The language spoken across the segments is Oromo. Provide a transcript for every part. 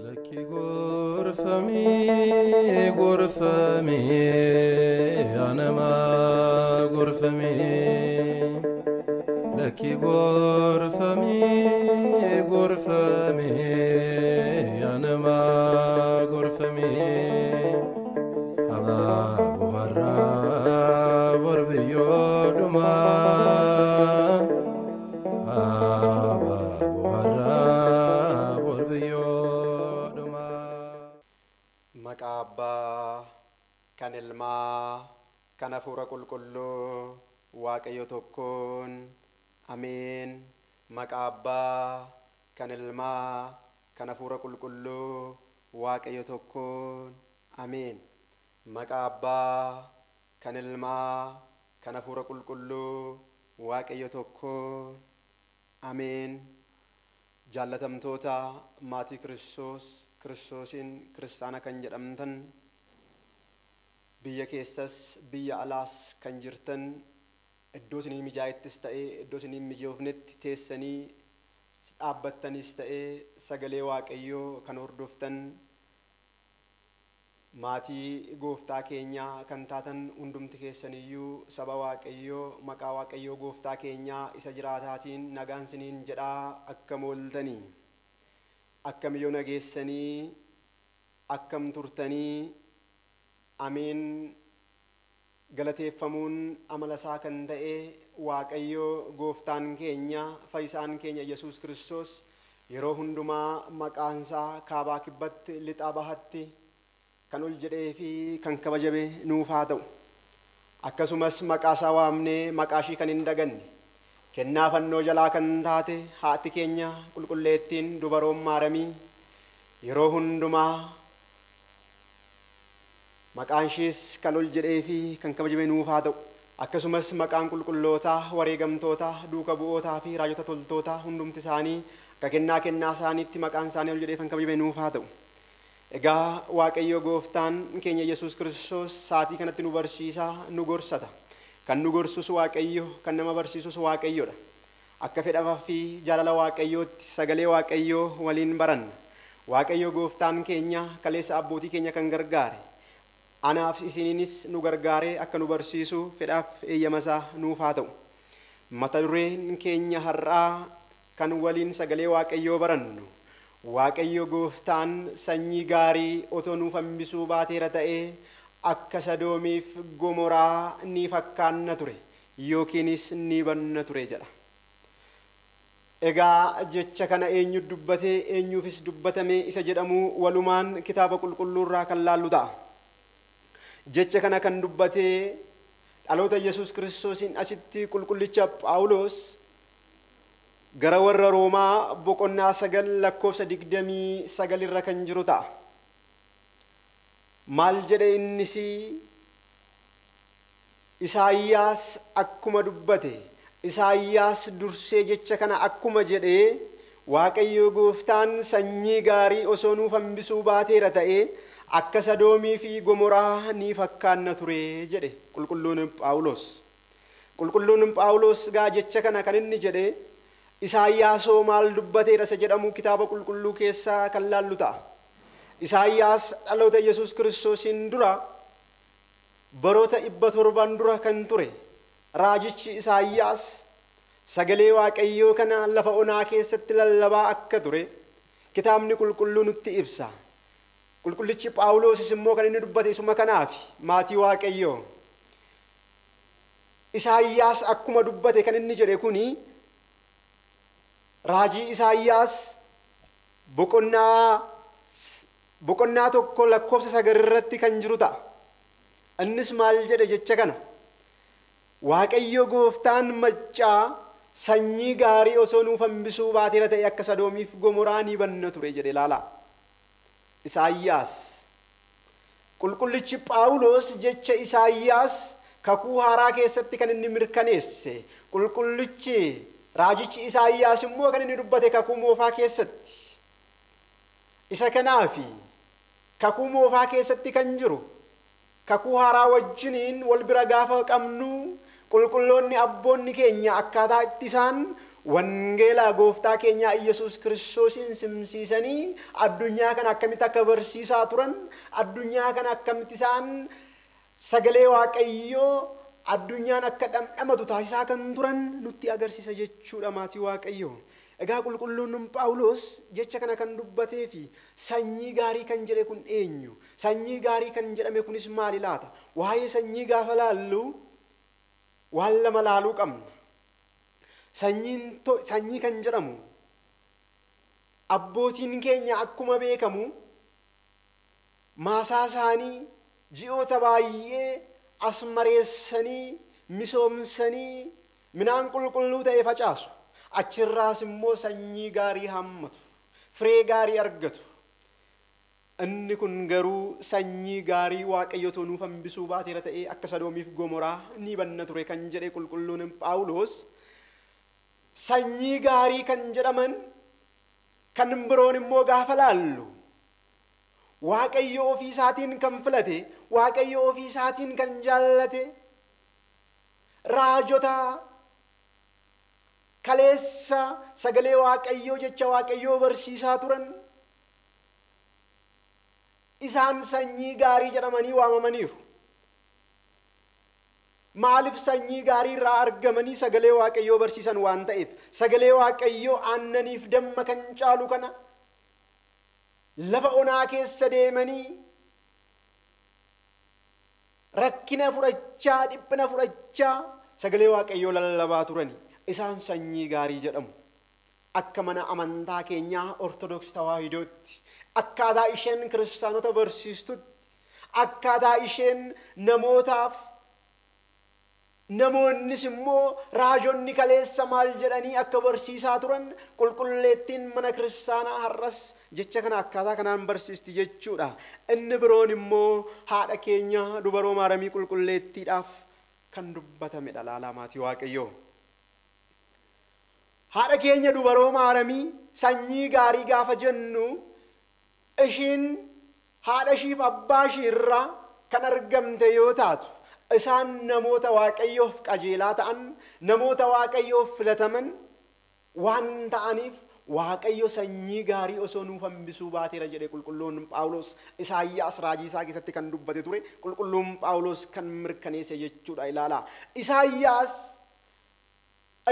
Laki gorfami, gorfami, anama gorfami. Laki gorfami, gorfami, anama gorfami. Haba buharra borbiyo duma. Haba buharra borbiyo. Maqaa Abbaa, kan Ilmaa, kan Hafuura Qulqulluu, Waaqayyo tokkoon. Ameen. Maqaa Abbaa, kan Ilmaa, kan Hafuura Qulqulluu, Waaqayyo tokkoon. Ameen. Maqaa Abbaa, kan Ilmaa, kan Hafuura Qulqulluu, Waaqayyo tokkoon. Ameen. Jaallatamtoota maatii Kiristoosiin kiristaana kan jedhamtan, biyya keessas biyya alaas kan jirtan, iddoo isinii mijaa'ettis ta'ee iddoo isinii mijoofnetti teessanii dhaabbattanis ta'ee sagalee Waaqayyoo kan hordoftan, maatii gooftaa keenyaa kan taatan hundumti keessaniyyuu saba Waaqayyoo, maqaa Waaqayyoo gooftaa keenyaa isa jiraataatiin nagaan isiniin jedhaa akkam ooltanii, akkam yoo nageessanii, akkam turtanii. Ameen. Galateeffamuun amala isaa kan ta'e Waaqayyoo gooftaan keenya fayyisaan keenya Yesuus Kiristoos yeroo hundumaa maqaan isaa kaabaa kibbatti lixaa bahatti kan ol jedhee fi kan kabajame nuuf haa ta'u. Akkasumas maqaa isaa waamnee maqaa ishii kan hin daganne, kennaa fannoo jalaa kan taate haati keenya qulqulleettiin dubaroon maaramii yeroo hundumaa maqaan ishiis kan ol jedhee fi kan kabajame nuuf haa ta'u. Akkasumas maqaan qulqullootaa, wareegamtootaa, duuka bu'ootaa fi raajota toltootaa hundumti isaanii akka kennaa isaaniitti maqaan isaanii ol jedhee kan kabajame nuuf haa ta'u. Egaa Waaqayyo gooftaan keenya Yesuus Kiristoos saatii kanatti nu barsiisaa, nu gorsata. Kan nu gorsus Waaqayyo, kan nama barsiisus Waaqayyodha. Akka fedhaa fi jaalala Waaqayyootti sagalee Waaqayyoo waliin baranna. Waaqayyo gooftaan keenya kaleessa abbootii keenya kan gargaare, anaaf isiniinis nu gargaaree akka nu barsiisu fedhaaf eeyyamasaa nuuf haa ta'u. Mata dureen keenya har'aa kan waliin sagalee Waaqayyoo barannu, Waaqayyo gooftaan sanyii gaarii otoo nuuf hambisuu baateera ta'ee akka Sodoomiif Gomoraa ni fakkaanna ture yookiinis ni banna ture jedha. Egaa jecha kana eenyu dubbatee eenyuufis dubbatame isa jedhamu walumaan kitaaba qulqulluurraa kan laallu ta'a. Jecha kana kan dubbatee dhaloota Yesuus Kiristoosiin asitti qulqullicha Phaawulos gara warra Roomaa boqonnaa 9 lakkoofsa 29 irra kan jiru ta'a. Maal jedhe innis? Isaayyaas akkuma dubbate, Isaayyaas dursee jecha kana akkuma jedhee Waaqayyo gooftaan sanyii gaarii osoo nuuf hambisuu baateera ta'ee akka Sodoomii fi Gomoraa ni fakkaanna ture jedhe qulqulluun Phaawulos. Qulqulluun Phaawulos gaa jecha kana kan inni jedhe Isaayyaasoo maal dubbateera isa jedhamu kitaaba qulqulluu keessaa kan laallu ta'a. Isaayyaas dhaloota Yesuus Kiristoosiin dura baroota 700 dura kan ture raajichi Isaayyaas sagalee Waaqayyoo kana lafa onaa keessatti lallabaa akka ture kitaabni qulqulluu nutti ibsa. Qulqullichi Phaawulos immoo kan inni dubbate isuma kanaaf maatii Waaqayyoo. Isaayyaas akkuma dubbate kan inni jedhe kuni raajii Isaayyaas boqonnaa 1 lakkoofsa 9 irratti kan jiru ta'a. Innis maal jedhe jecha kana? Waaqayyo gooftaan maccaa sanyii gaarii osoo nuuf hambisuu baateera ta'e akka Sodoomiif Gomoraa ni banna ture jedhe ilaalaa. Isaayyaas. Qulqullichi Phaawulos jecha Isaayyaas kakuu haaraa keessatti kan inni mirkaneesse. Qulqullichi raajichi Isaayyaas immoo kan inni dubbate kakuu moofaa keessatti. Isa kanaafi kakuu moofaa keessatti kan jiru kakuu haaraa wajjiniin wal bira gaafa qabnu qulqulloonni abboonni keenya akkaataa itti isaan wangeelaa gooftaa keenyaa Yesuus Kiristoosiin simsiisanii addunyaa kana akkamitti akka barsiisaa turan, addunyaa kana akkamitti isaan sagalee Waaqayyoo addunyaan akka dhamdhamatu taasisaa kan turan nutti agarsiisa jechuudha maatii Waaqayyoo. Egaa qulqulluun Phaawulos jecha kana kan dubbatee fi sanyii gaarii kan jedhe kun eenyu? Sanyii gaarii kan jedhame kunis maali laata? Waa'ee sanyii gaafa laallu waan lama laaluu qabna. Sanyii kan jedhamu abbootiin keenya akkuma beekamu maasaa isaanii ji'oota baay'ee asmareessanii misoomsanii midhaan qulqulluu ta'e facaasu. Achirraas immoo sanyii gaarii hammatu, firee gaarii argatu. Inni kun garuu sanyii gaarii Waaqayyo nuuf hambisuu baateera ta'ee akka Sodoomiif Gomoraa ni banna ture kan jedhe qulqulluun Phaawulos. Sanyii gaarii kan jedhaman kan biroon immoo gaafa laallu Waaqayyo ofii isaatiin kan filate, Waaqayyo ofii isaatiin kan jaallate raajota kaleessa sagalee Waaqayyoo jecha Waaqayyoo barsiisaa turan isaan sanyii gaarii jedhamanii waamamaniiru. Maaliif sanyii gaarii irraa argamanii sagalee Waaqayyoo barsiisan waan ta'eef sagalee Waaqayyoo aannaniif damma kan caalu kana lafa onaa keessa deemanii rakkina fudhachaa dhiphina fudhachaa sagalee Waaqayyoo lallabaa turani. Isaan sanyii gaarii jedhamu. Akka mana amantaa keenyaa Ortodoksii Tawaahidootti, akkaataa isheen kiristaanota barsiistutti, akkaataa isheen namootaaf namoonnis immoo raajonni kaleessa maal jedhanii akka barsiisaa turan qulqulleettiin mana kiristaanaa har'as jecha kana akkaataa kanaan barsiisti jechuudha. Inni biroon immoo haadha keenya dubaroo maaramii qulqulleettiidhaaf kan dubbatamedha laalaa maatii Waaqayyoo. Haadha keenya dubaroo maaramii sanyii gaarii gaafa jennu ishiin haadha ishiif abbaa ishii irraa kan argamte yoo taatu isaan namoota Waaqayyoof qajeelaa ta'an, namoota Waaqayyoof filataman waan ta'aniif Waaqayyo sanyii gaarii osoo nuuf hambisuu baateera jedhe qulqulluun Phaawulos Isaayyaas raajii isaa keessatti kan dubbate ture qulqulluun Phaawulos kan mirkaneesse jechuudha. Ilaalaa Isaayyaas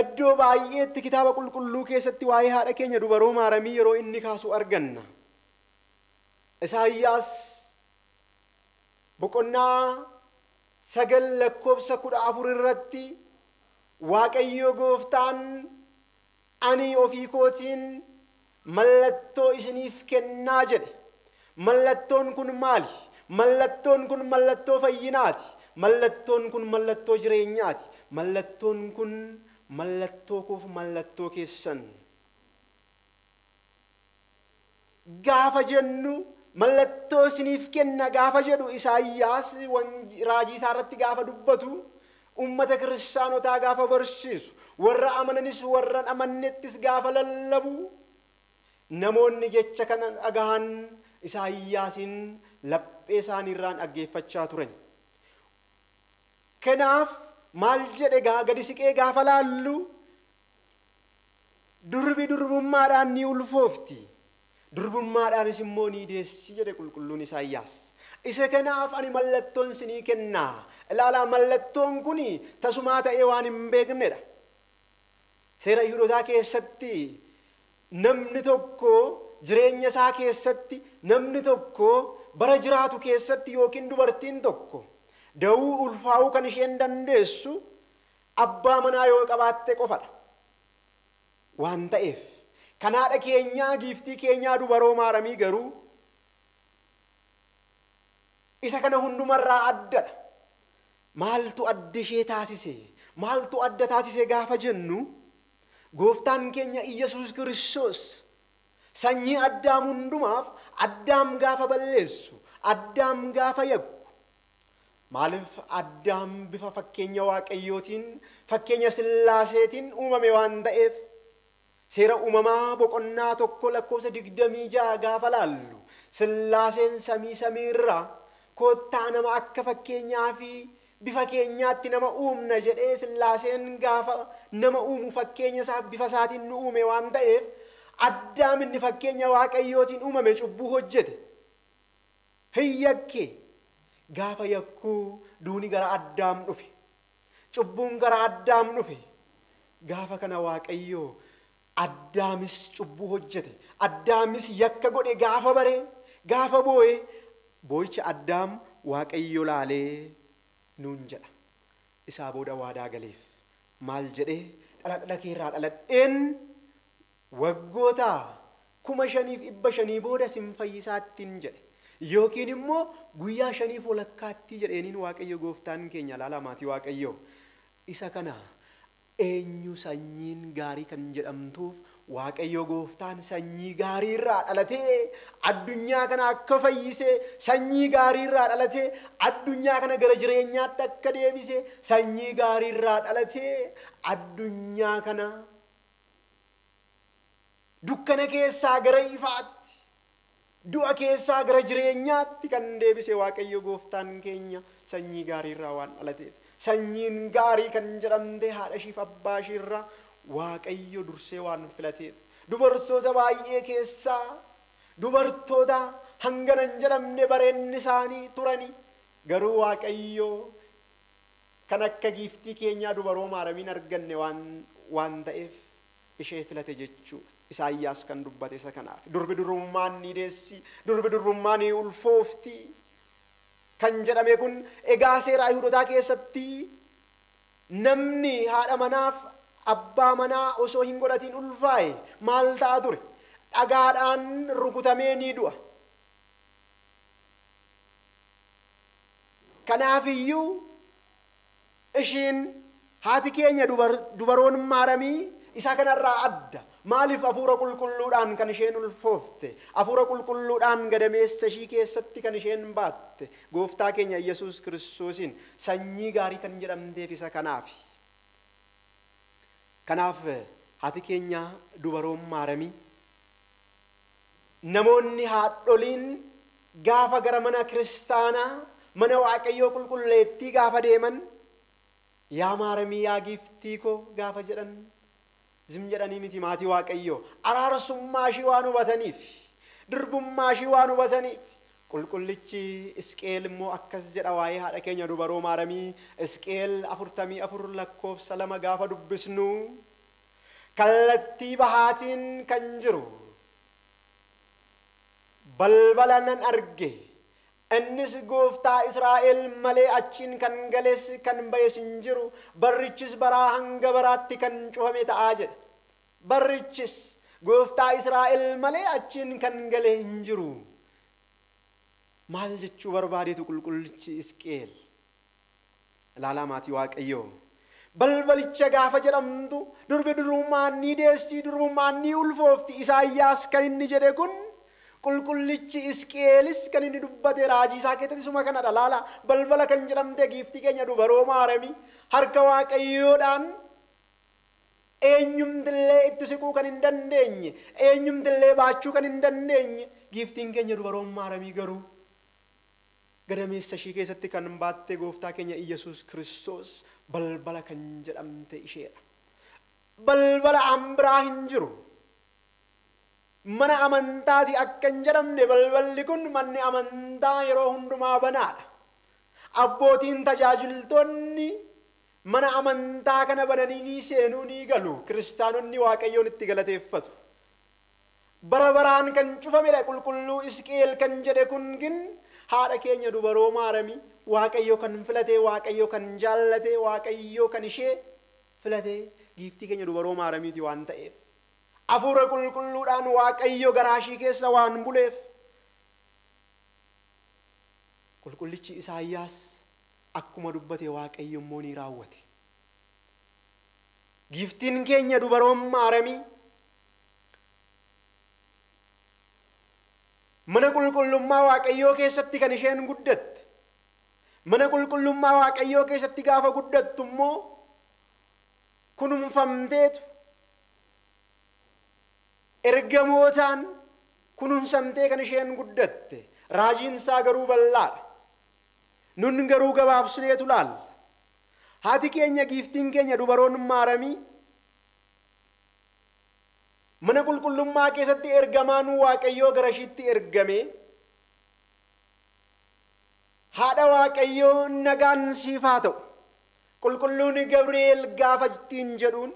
iddoo baay'eetti kitaaba qulqulluu keessatti waa'ee haadha keenya dubaroo maaramii yeroo inni kaasu arganna. Isaayyaas boqonnaa 9:14 irratti Waaqayyo gooftaan ani ofii kootiin mallattoo isiniif kennaa jedhe. Mallattoon kun maali? Mallattoon kun mallattoo fayyinaati. Mallattoon kun mallattoo jireenyaati. Mallattoon kun mallattoo koof mallattoo keessan. Gaafa jennu mallattoo isiniif kenna gaafa jedhu Isaayyaas raajii isaa irratti gaafa dubbatu ummata kiristaanotaa gaafa barsiisu warra amananis warra amannettis gaafa lallabu namoonni jecha kana dhagahan Isaayyaasiin laphee isaanii irraan dhaggeeffachaa turan. Kanaaf maal jedhe gadi siqee gaafa laallu durbi durbummaadhaan ni ulfoofti, durbummaadhaanis immoo ni deessi jedhe qulqulluun Isaayyaas. Isa kanaaf ani mallattoon isinii kennaa. Ilaalaa mallattoon kun tasumaa ta'ee waan hin beeknedha. Seera Yihuudootaa keessatti namni tokko jireenya isaa keessatti namni tokko bara jiraatu keessatti yookiin dubartiin tokko da'uu ulfaa'uu kan isheen dandeessu abbaa manaa yoo qabaatte qofadha. Waan ta'eef kan haadha keenyaa giiftii keenyaa dubaroo maaramii garuu isa kana hundumarraa addadha. Maaltu adda ishee taasise? Maaltu adda taasise gaafa jennu gooftaan keenya Iyyasuus Kiristoos sanyii Addaam hundumaaf Addaam gaafa balleessu, Addaam gaafa yakku. Maaliif Addaam bifa fakkeenya Waaqayyootiin, fakkeenya Sillaaseetiin uumame waan ta'eef seera uumamaa boqonnaa 1:26 gaafa laallu Sillaaseen samiirraa koottaa nama akka fakkeenyaa fi bifa keenyaatti nama uumna jedhee Sillaaseen gaafa nama uumu fakkeenya isaa bifa isaatiin nu uume waan ta'eef Addaam inni fakkeenya Waaqayyootiin uumame cubbuu hojjete. Hin yakke. Gaafa yakkuu duuni gara Addaam dhufe. Cubbuun gara Addaam dhufe. Gaafa kana Waaqayyoo Addaamis cubbuu hojjete. Addaamis yakka godhe gaafa bare gaafa boo'e boo'icha Addaam Waaqayyo laalee nuun jedha. Isaa booda waadaa galeef. Maal jedhee dhaladha keerraa dhaladheen waggoota 5,500 booda sin fayyisaattiin jedhe. Yookiin immoo guyyaa 5 walakkaatti jedheeniin Waaqayyo gooftaan keenya laala maatii Waaqayyo. Isa kana eenyu sanyiin gaarii kan jedhamtuuf Waaqayyo gooftaan sanyii gaarii irraa dhalatee addunyaa kana akka fayyisee sanyii gaarii irraa dhalatee addunyaa kana gara jireenyaatti akka deebisee sanyii gaarii irraa dhalatee addunyaa kana dukkana keessaa gara ifaatti du'a keessaa gara jireenyaatti kan deebise Waaqayyo gooftaan keenya sanyii gaarii irraa waan dhalateef sanyiin gaarii kan jedhamte haadha ishiif abbaa ishii irraa Waaqayyo dursee waan filateef dubartoota baay'ee keessaa dubartoota hangana hin jedhamne bareenni isaanii turani garuu Waaqayyo kan akka giiftii keenyaa dubaroo maaramiin arganne waan ta'eef ishee filate jechuudha. Isaayyaas kan dubbate isa kanaaf durbi durbummaan ni deessi durbi durbummaan ni ulfoofti kan jedhame kun egaa seera Ayihudootaa keessatti namni haadha manaaf abbaa manaa osoo hin godhatiin ulfaaye maal ta'a ture? Dhagaadhaan rukutamee ni du'a. Kanaafiyyuu ishiin haati keenya dubaroon maaramii isa kanarraa adda. Maaliif hafuura qulqulluudhaan kan isheen ulfoofte? Hafuura qulqulluudhaan gadameessa ishii keessatti kan isheen baatte gooftaa keenya Yesuus Kiristoosiin sanyii gaarii kan jedhamteef isa kanaafi. Kanaaf haati keenya dubaroon maaramii namoonni haadholiin gaafa gara mana kiristaanaa mana Waaqayyoo qulqulleettii gaafa deeman yaa maaramii yaa giiftii koo gaafa jedhan zim jedhanii miti maatii Waaqayyoo araarsummaa ishii waan hubataniif durbummaa ishii waan hubataniif qulqullichi Isqeel immoo akkas jedha waa'ee haadha keenya dubaroo maaramii Isqeel 44 lakkoofsa 2 gaafa dubbisnu kallattii bahaatiin kan jiru balbala nan arge innis gooftaa Israa'el malee achiin kan gales kan ba'es hin jiru barrichis baraa hanga baraatti kan cufame ta'aa jedhe. Barrichis gooftaa Israa'el malee achiin kan gale hin jiru. Maal jechuu barbaadeetu qulqullichi Isqeel? Ilaalaa maatii Waaqayyoo. Balbalicha gaafa jedhamtu durbi durbummaan ni deessi durbummaan ni ulfoofti. Isaayyaas kan inni jedhe kun qulqullichi Isqeelis kan inni dubbate raajii isaa keessatti suma kanadha. Laala balbala kan jedhamte giiftii keenya dubaroo maaramii harka Waaqayyoodhaan eenyumtillee itti siquu kan hin dandeenye eenyumtillee baachuu kan hin dandeenye giiftiin keenya dubaroo maaramii garuu gadameessa ishii keessatti kan baatte gooftaa keenya Yesuus Kiristoos balbala kan jedhamte isheedha. Balbala ambiraa hin jiru. Mana amantaati akka hin jedhamne balballi kun manni amantaa yeroo hundumaa banaadha. Abbootiin tajaajiltoonni mana amantaa kana bananii ni seenuu ni galu. Kiristaanonni Waaqayyoon itti galateeffatu. Bara baraan kan cufamedha qulqulluu Isqeel kan jedhe kun gin haadha keenya dubaroo maaramii Waaqayyo kan filate Waaqayyo kan jaallate Waaqayyo kan ishee filate giiftii keenya dubaroo maaramiiti waan ta'eef. Hafuura qulqulluudhaan Waaqayyo garaa ishii keessa waan buleef qulqullichi Isaayyaas akkuma dubbate Waaqayyo immoo ni raawwate. Giiftiin keenya dubaroon maaramii mana qulqullummaa Waaqayyoo keessatti kan isheen guddatte. Mana qulqullummaa Waaqayyoo keessatti gaafa guddattu immoo kunuunfamteetu ergamootaan kunuunsamtee kan isheen guddatte. Raajiin isaa garuu bal'aadha. Nun garuu gabaabsineetu laalla. Haati keenya giiftiin keenya dubaroon maaramii mana qulqullummaa keessatti ergamaan Waaqayyoo gara ishiitti ergame haadha Waaqayyoo nagaan siif haa ta'u qulqulluun Gabri'eel gaafa ittiin jedhuun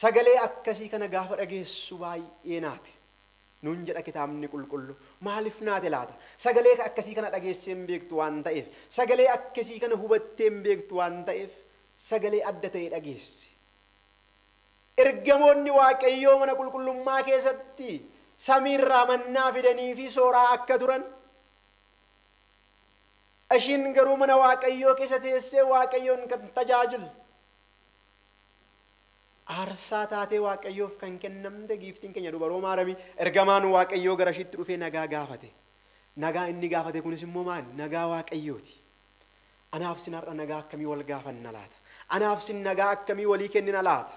sagalee akkasii kana gaafa dhageessu baay'ee naate nuun jedha kitaabni qulqullu maaliif naate laata sagalee akkasii kana dhageessee hin beektu waan ta'eef sagalee akkasii kana hubattee hin beektu waan ta'eef sagalee adda ta'e dhageesse ergamoonni Waaqayyoo mana qulqullummaa keessatti samiirraa mannaa fidanii fi sooraa akka turan ishiin garuu mana Waaqayyoo keessa teessee Waaqayyoon kan tajaajilu aarsaa taatee Waaqayyoof kan kennamte giiftiin keenya dubaroo Maaramii ergamaan Waaqayyoo gara ishiitti dhufee nagaa gaafate nagaa inni gaafate kunis immoo maali nagaa Waaqayyooti anaaf sin har'a nagaa akkamii wal gaafanna laata anaaf sin nagaa akkamii walii kennina laata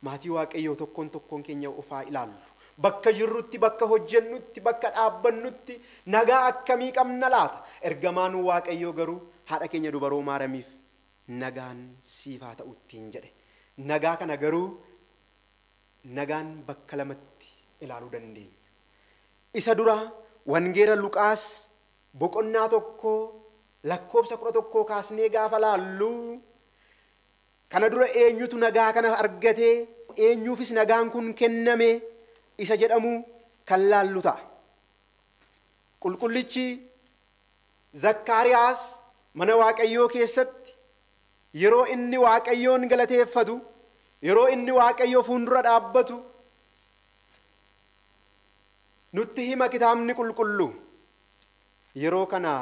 maatii Waaqayyoo tokkoon keenya ofaa ilaallu bakka jirrutti bakka hojjennutti bakka dhaabbannutti nagaa akkamii qabna laata ergamaan Waaqayyoo garuu haadha keenya dubaroo Maaramiif nagaan siif haa ta'u ittiin jedhe nagaa kana garuu nagaan bakka lamatti ilaaluu dandeenya isa dura wangeela Luqaas boqonnaa 1 lakkoobsa 11 kaasnee gaafa laallu kana dura eenyutu nagaa kana argatee eenyuufis nagaan kun kenname isa jedhamu kan laallu ta'a qulqullichi Zakkaariyaas mana Waaqayyoo keessatti yeroo inni Waaqayyoon galateeffatu yeroo inni Waaqayyoo fuuldura dhaabbatu nutti hima kitaabni qulqullu yeroo kana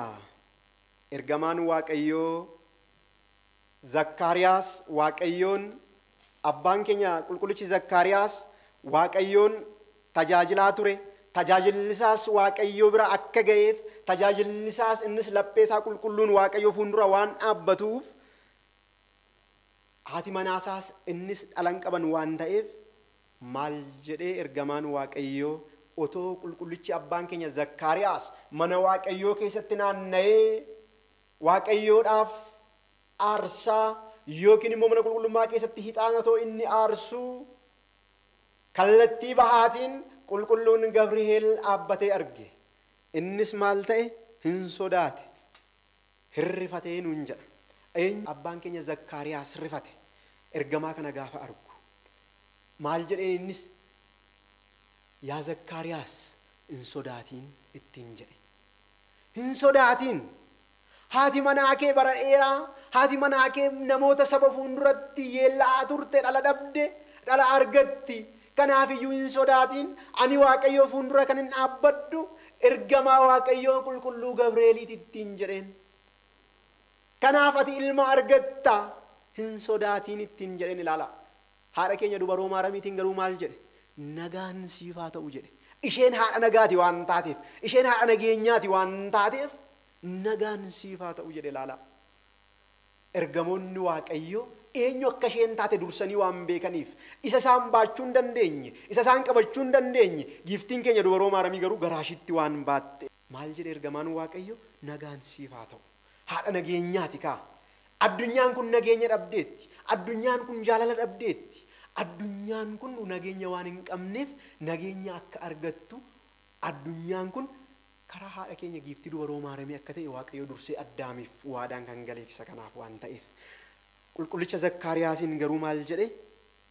ergamaan Waaqayyoo Zakkaariyaas Waaqayyoon abbaan keenya qulqullichi Zakkaariyaas Waaqayyoon tajaajilaa ture tajaajillisaas Waaqayyoo bira akka ga'eef tajaajillisaas innis lapheesaa qulqulluun Waaqayyoo fuuldura waan dhaabbatuuf haati manaasaas innis dhalan qaban waan ta'eef maal jedhee ergamaan Waaqayyoo otoo qulqullichi abbaan keenya Zakkaariyaas mana Waaqayyoo keessatti naanna'ee Waaqayyoodhaaf aarsaa yookiin immoo mana qulqullummaa keessatti hixaana otoo inni aarsuu kallattii bahaatiin qulqulluun Gabri'eel dhaabbatee arge innis maal ta'e hin sodaate hirrifatee nuun jedha abbaan keenya Zakkaariyaas rifate ergamaa kana gaafa argu maal jedheen innis yaa Zakkaariyaas hin sodaatiin ittiin jedhe hin sodaatiin haati manaa kee bara dheeraa haati manaa kee namoota saba fuulduratti yeellaa turte dhala dhabde dhala argatti kanaafiyyuu hin sodaatiin ani Waaqayyoo fuuldura kan hin dhaabbadhu ergamaa Waaqayyoo qulqulluu Gabri'eeliiti ittiin jedheen kanaaf ati ilma argatta hin sodaatiin ittiin jedheen ilaala haadha keenya dubaroo Maaramiitiin garuu maal jedhe nagaan siif haa ta'u jedhe isheen haadha nagaati waan taateef isheen haadha nageenyaati waan taateef nagaan siif haa ta'u jedhe ilaala ergamoonni Waaqayyoo eenyu akka isheen taate dursanii waan beekaniif isa isaan baachuu hin dandeenye isa isaan qabachuu hin dandeenye giiftiin keenya dubaroo Maaramii garuu garaashitti waan baatte maal jedhe ergamaan Waaqayyoo nagaan siif haa ta'u haadha nageenyaati kaa addunyaan kun nageenya dhabdeetti addunyaan kun jaalala dhabdeetti addunyaan kun nageenya waan hin qabneef nageenya akka argattu addunyaan kun karaa haadha keenya giiftii dubaroo Maaramii akka ta'e Waaqayyoo dursee Addaamiif waadaan kan galeef isa kanaaf waan ta'eef qulqullicha Zakkaariyaasiin garuu maal jedhe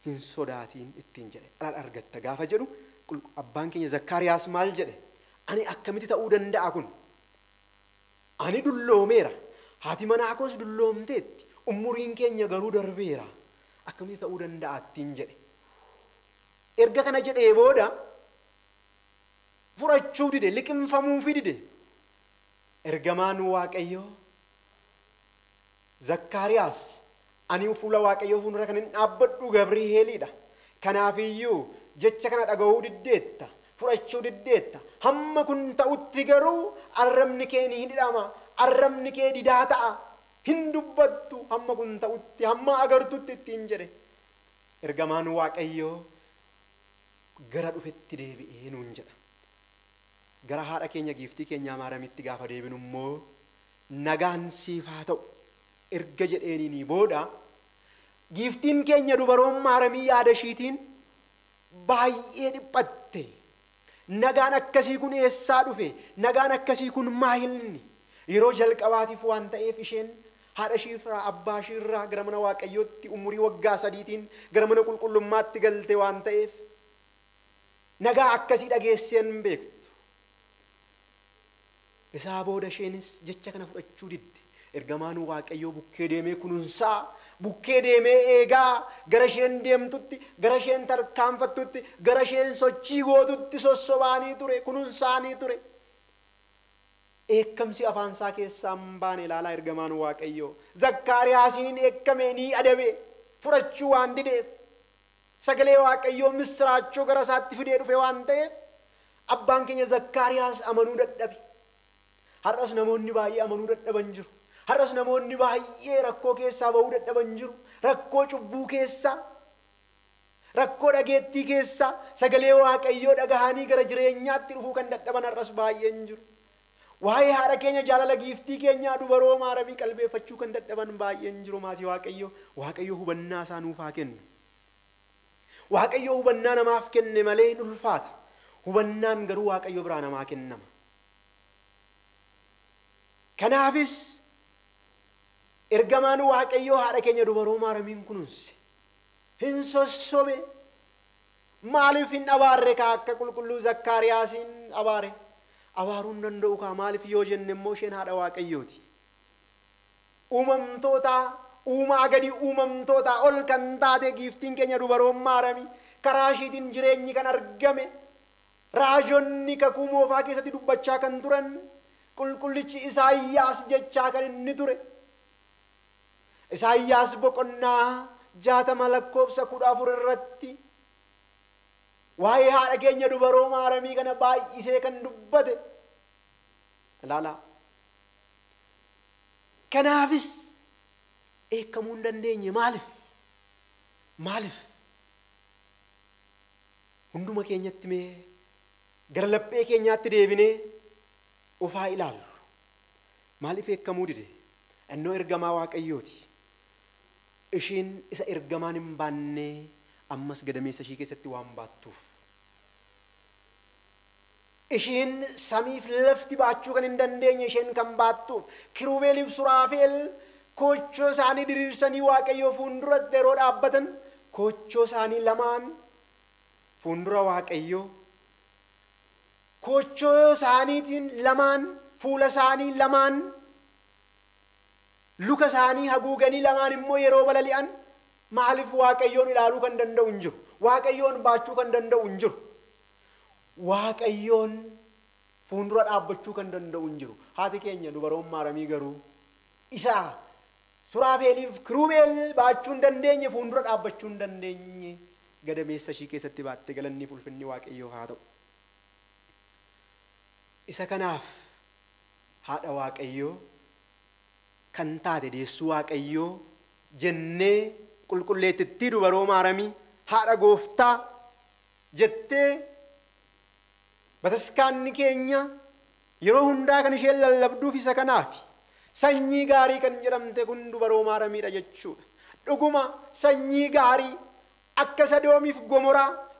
hin sodaatiin ittiin jedhe dhala argatta gaafa jedhu abbaan keenya Zakkaariyaas maal jedhe ani akkamitti ta'uu danda'a kun ani dulloomeera haati manaa koos dulloomteetti umuriin keenya garuu darbeera akkamitti ta'uu danda'a ittiin jedhe erga kana jedhee booda furachuu dide liqimfamuu dide ergamaan Waaqayyoo Zakkaariyaas ani fuula Waaqayyoo fuuldura kan hin dhaabbadhu Gabri'eelidha kanaafiyyuu jecha kana dhaga'uu diddeetta furachuu diddeetta hamma kun ta'utti garuu arrabni kee ni hidhama arrabni kee didaa ta'a hin dubbattu hamma kun ta'utti hamma agartutti ittiin jedhe ergamaan Waaqayyoo gara dhufetti deebi'ee nuun jedha gara haadha keenya giiftii keenya Maaramitti gaafa deebinu immoo nagaan siif haa ta'u erga jedheeniin booda giiftiin keenya dubaroon Maaramii yaada ishiitiin baay'ee dhiphatte. Nagaan akkasii kun eessaa dhufe? Nagaan akkasii kun maayilni? Yeroo jalqabaatiif waan ta'eef isheen haadha ishiirraa abbaa ishiirraa gara mana Waaqayyootti umurii waggaa 3tiin gara mana qulqullummaatti galte waan ta'eef nagaa akkasii dhageesseen beektu. Isaa booda isheenis jecha kana fudhachuu didde. Ergamaan Waaqayyoo bukkee deemee kunuunsaa, bukkee deemee eegaa, gara isheen deemtutti, gara isheen tarkaanfattutti, gara isheen sochii gootutti sossobaanii ture, kunuunsaanii ture. Eekkamsi afaansaa keessaa hin baane ilaalaa ergamaan Waaqayyoo. Zakkaariyaasiin eekkamee ni adabe, fudhachuu waan dideef. Sagalee Waaqayyoo misraachoo gara isaatti fidee dhufe waan ta'eef abbaan keenya Zakkaariyaas amanuu dadhabe. Har'as namoonni baay'ee amanuu dadhaban jiru. Har'as namoonni baay'ee rakkoo keessaa bahuu dadhaban jiru. Rakkoo cubbuu keessaa, rakkoo dhageettii keessaa sagalee Waaqayyoo dhagahanii gara jireenyaatti dhufuu kan dadhaban har'as baay'een jiru. Waa'ee haadha keenya jaalala giiftii keenyaa dubaroo maaramii qalbeeffachuu kan dadhaban baay'een jiru. Maatii Waaqayyoo, Waaqayyoo hubannaa isaa nuuf haa kennu. Waaqayyoo hubannaa namaaf kenne malee hin ulfaata. Hubannaan garuu Waaqayyoo biraa namaa kennama. Kanaafis ergamaan Waaqayyoo haadha keenya dubaroo maaramiin kunuunse. Hin sossobe. Maaliif hin abaarre kaa akka qulqulluu Zakkaariyaasiin abaare? Abaaruun danda'u kaa maaliif yoo jenne immoo isheen haadha Waaqayyooti. Uumamtoota, uumaa gadi uumamtoota ol kan taate giiftiin keenya dubaroon maaramii karaa ishiitiin jireenyi kan argame, raajonni kakuu moofaa keessatti dubbachaa kan turan, qulqullichi Isaayyaas jechaa kan inni ture. Isaayyaas boqonnaa 60 lakkoofsa 14 irratti waa'ee haadha keenya dubaroo maaramii kana baay'isee kan dubbate ilaalaa. Kanaafis eekkamuu hin dandeenye. Maaliif? Hunduma keenyatti mee gara laphee keenyaatti deebinee ofaa ilaallu. Maaliif eekkamuu dide? Innoo ergamaa Waaqayyooti. Ishiin isa ergamaan hin baanne ammas gadameessa ishii keessatti waan baattuuf. Ishiin samiif lafti baachuu kan hin dandeenye isheen kan baattuuf. Kirubeeliif Suraafeel koochoo isaanii diriirsanii Waaqayyoo fuulduratti yeroo dhaabbatan koochoo isaanii lamaan fuuldura Waaqayyoo, koochoo isaaniitiin lamaan, fuula isaanii lamaan, luka isaanii haguuganii lamaan immoo yeroo balali'an maaliif Waaqayyoon ilaaluu kan danda'u hin jiru? Waaqayyoon baachuu kan danda'u hin jiru? Waaqayyoon fuuldura dhaabbachuu kan danda'u hin jiru? Haati keenya dubaroon maaramii garuu isaa Suraafeeliif Kirubeel baachuu hin dandeenye, fuuldura dhaabbachuu hin dandeenye. Gadameessa ishii keessatti baatte galanni ulfinni Waaqayyoo haa ta'u. Isa kanaaf haadha Waaqayyoo kan taate deessuu Waaqayyoo jennee qulqulleettitti dubaroo maaramii haadha gooftaa jettee bataskaanni keenya yeroo hundaa kan isheen lallabduuf isa kanaaf. Sanyii gaarii kan jedhamte kun dubaroo maaramiidha jechuudha. Dhuguma sanyii gaarii akka Sodoomiif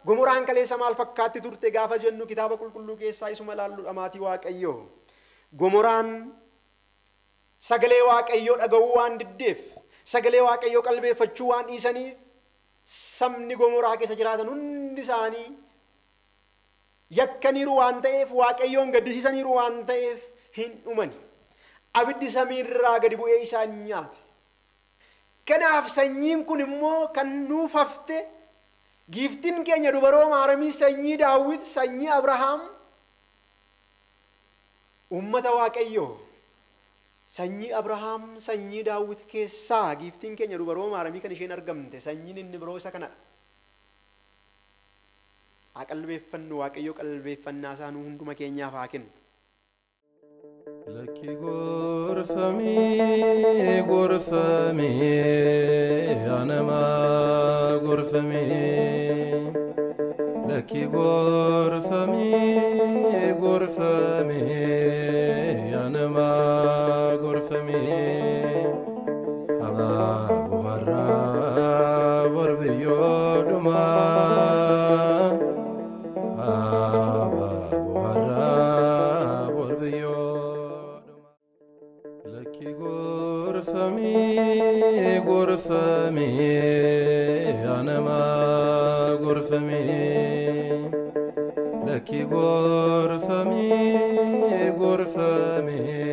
Gomoraan kaleessa maal fakkaatti turte gaafa jennu kitaaba qulqulluu keessaa isuma ilaalluudha maatii Waaqayyoo. Gomoraan sagalee Waaqayyoo dhaga'uu waan diddeef, sagalee Waaqayyoo qalbeeffachuu waan dhiisaniif sabni Gomoraa keessa jiraatan hundi isaanii yakkaniiru waan ta'eef, Waaqayyoon gaddisiisaniiru waan ta'eef hin dhumani. Abiddi samiirraa gadi bu'ee isaan nyaate. Kanaaf sanyiin kun immoo kan nuuf hafte giiftiin keenya dubaroo maaramii sanyii Daawit, sanyii Abrahaam, ummata Waaqayyoo sanyii Abrahaam, sanyii Daawit keessaa giiftiin keenya dubaroo maaramii kan isheen argamte. Sanyiin inni biroo isa kanadha. Haa qalbeeffannu. Waaqayyoo qalbeeffannaa isaa nu hunduma keenyaaf haa kennu. Lakki gorfamee anamaa gorfamee. Lakki gorfamee anamaa gorfamee. Abaa bu'aarraa borbiyyoo dhumaa. gorfami gorfami anama gorfami laki gorfami gorfami